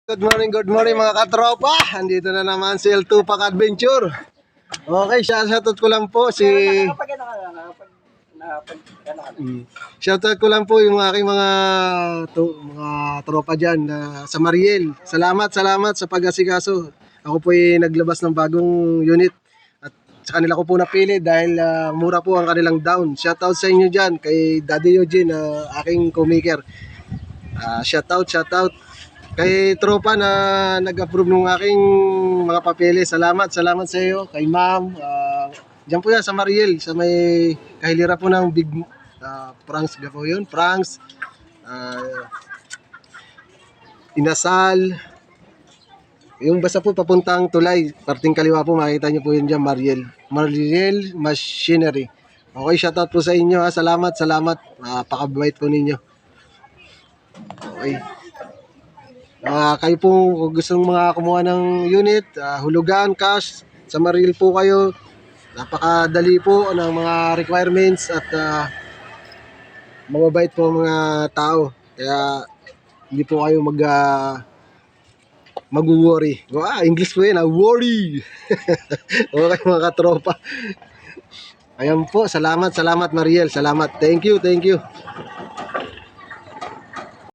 Good morning mga katropa. Andito na naman si El Tupac Adventure. Okay, shoutout ko lang po si shoutout ko lang po yung aking mga tropa diyan sa Mariel. Salamat sa pag-asikaso. Ako po ay naglabas ng bagong unit at sa kanila ko po napili dahil mura po ang kanilang down. Shoutout sa inyo diyan kay Daddy Eugene, aking co-maker. Shoutout kay tropa na nag-approve ng aking mga papeles. Salamat sa iyo. Kay ma'am, diyan po yan sa Mariel, sa may kahilira po ng Big Franks po yun. Franks, Inasal, yung basta po papuntang Tulay, parting kaliwa po, makita nyo po yun dyan, Mariel Machinery. Okay, shoutout po sa inyo ha. Salamat. Pakabait po ninyo. Okay. Kayo po kung gusto mga kumuha ng unit, hulugan, cash, sa Mariel po kayo. Napakadali po ng mga requirements at mababait po mga tao. Kaya hindi po kayo mag-worry. English po yun, worry. Okay mga katropa. Ayan po, salamat Mariel. Salamat. Thank you.